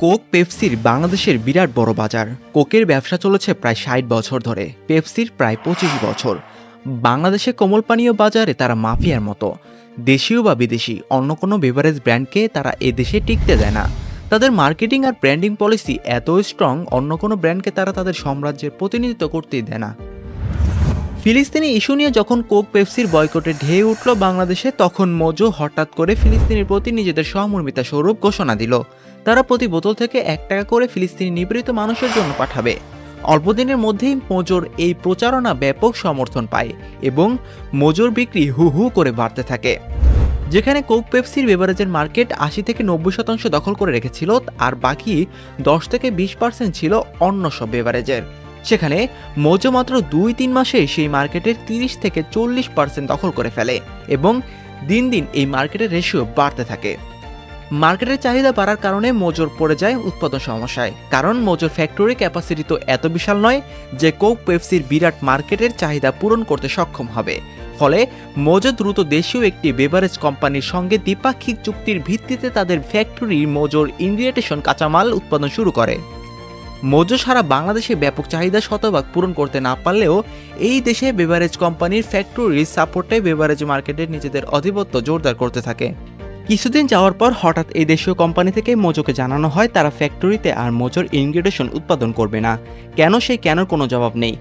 Coke পেপসির বাংলাদেশের বিরাট বড় বাজার। কোকের ব্যবসা চলেছে প্রায় ৬০ বছর ধরে, পেপসির প্রায় ২৫ বছর। বাংলাদেশে কোমল পানীয় বাজারে তারা মাফিয়ার মতো। দেশীয় বা বিদেশি অন্য কোনো বেভারেজ ব্র্যান্ডকে তারা এদেশে টিকতে দেয় না। তাদের মার্কেটিং আর ব্র্যান্ডিং পলিসি এত স্ট্রং, অন্য কোনো ব্র্যান্ডকে তারা তাদের সাম্রাজ্যের প্রতিনিধিত্ব করতেই দেয় না। ফিলিস্তিনি ইস্যু নিয়ে যখন কোক পেপসির বয়কটে ঢেউ উঠল বাংলাদেশে, তখন মোজো হঠাৎ করে ফিলিস্তিনির প্রতি নিজেদের সহমর্মিতা স্বরূপ ঘোষণা দিল তারা প্রতি বোতল থেকে ৳১ করে ফিলিস্তিনি নিপীড়িত মানুষের জন্য পাঠাবে। অল্প দিনের মধ্যেই মোজোর এই প্রচারণা ব্যাপক সমর্থন পায় এবং মোজোর বিক্রি হু হু করে বাড়তে থাকে। যেখানে কোক পেপসির বেভারেজের মার্কেট ৮০ থেকে ৯০% দখল করে রেখেছিল, আর বাকি ১০ থেকে ২০% ছিল অন্য সব বেভারেজের, সেখানে মোজো মাত্র ২-৩ মাসে সেই মার্কেটের ৩০ থেকে ৪০% দখল করে ফেলে এবং দিন দিন এই মার্কেটের রেশিও বাড়তে থাকে। মার্কেটের চাহিদা বাড়ার কারণে মোজোর পড়ে যায় উৎপাদন সমস্যায়, কারণ মোজোর ফ্যাক্টরি ক্যাপাসিটি তো এত বিশাল নয় যে কোক পেপসির বিরাট মার্কেটের চাহিদা পূরণ করতে সক্ষম হবে। ফলে মোজো দ্রুত দেশীয় একটি বেভারেজ কোম্পানির সঙ্গে দ্বিপাক্ষিক চুক্তির ভিত্তিতে তাদের ফ্যাক্টরি মোজোর ইনগ্রেডিয়েন্ট কাঁচামাল উৎপাদন শুরু করে। মোজো সারা বাংলাদেশে ব্যাপক চাহিদা শতভাগ পূরণ করতে না পারলেও এই দেশে বেভারেজ কোম্পানির ফ্যাক্টরির সাপোর্টে বেভারেজ মার্কেটের নিজেদের আধিপত্য জোরদার করতে থাকে। কিছুদিন যাওয়ার পর হঠাৎ এই দেশীয় কোম্পানি থেকে মোজোকে জানানো হয় তারা ফ্যাক্টরিতে আর মোজোর ইনগ্রেডিয়েন্ট উৎপাদন করবে না। কেন, সেই কেনর কোনো জবাব নেই।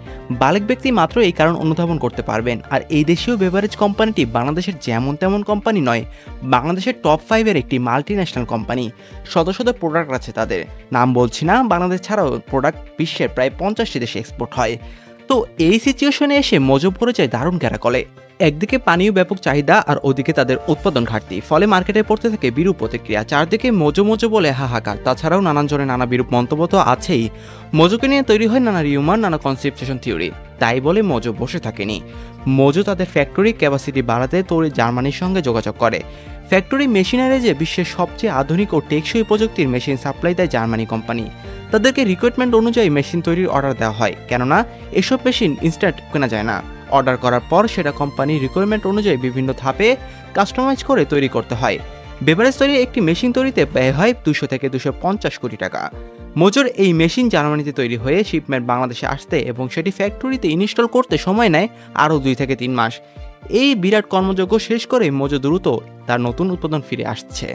বালেক ব্যক্তি মাত্র এই কারণ অনুধাবন করতে পারবেন। আর এই দেশীয় বেভারেজ কোম্পানিটি বাংলাদেশের যেমন তেমন কোম্পানি নয়, বাংলাদেশের টপ 5-এর একটি মাল্টিন্যাশনাল কোম্পানি। শত শত প্রোডাক্ট আছে তাদের, নাম বলছি না। বাংলাদেশ ছাড়াও প্রোডাক্ট বিশ্বের প্রায় 50টি দেশে এক্সপোর্ট হয়। তো এই সিচুয়েশনে এসে মোজো পড়ে যায় দারুণ ক্যারাকলে। একদিকে পানীয় ব্যাপক চাহিদা আর ওদিকে তাদের উৎপাদন ঘাটতি, ফলে মার্কেটে পড়তে থাকে বিরূপ প্রতিক্রিয়া। চারদিকে মোজো মোজো বলে হাহাকার। তাছাড়াও নানান জনের নানা বিরূপ মন্তব্য তো আছেই। মোজোকে নিয়ে তৈরি হয় নানা রিউমার, নানা কনসেপশন থিওরি। তাই বলে মোজো বসে থাকেনি। মোজো তাদের ফ্যাক্টরি ক্যাপাসিটি বাড়াতে তৈরি জার্মানির সঙ্গে যোগাযোগ করে। ফ্যাক্টরি মেশিনারি যে বিশ্বের সবচেয়ে আধুনিক ও টেকসই প্রযুক্তির মেশিন সাপ্লাই দেয় জার্মানি কোম্পানি। তাদেরকে রিকোয়ারমেন্ট অনুযায়ী মেশিন তৈরির অর্ডার দেওয়া হয়, কেননা এসব মেশিন ইনস্ট্যান্ট কেনা যায় না। অর্ডার করার পর সেটা কোম্পানির রিকোয়ারমেন্ট অনুযায়ী বিভিন্ন ধাপে কাস্টমাইজ করে তৈরি করতে হয়। বেভারেজ তৈরির একটি মেশিন তৈরিতে ব্যয় হয় ২০০ থেকে ২৫০ কোটি টাকা। মোজোর এই মেশিন জার্মানিতে তৈরি হয়ে শিপমেন্ট বাংলাদেশে আসতে এবং সেটি ফ্যাক্টরিতে ইনস্টল করতে সময় নেয় আরও ২ থেকে ৩ মাস। এই বিরাট কর্মযজ্ঞ শেষ করে মোজো দ্রুত তার নতুন উৎপাদন ফিরে আসছে।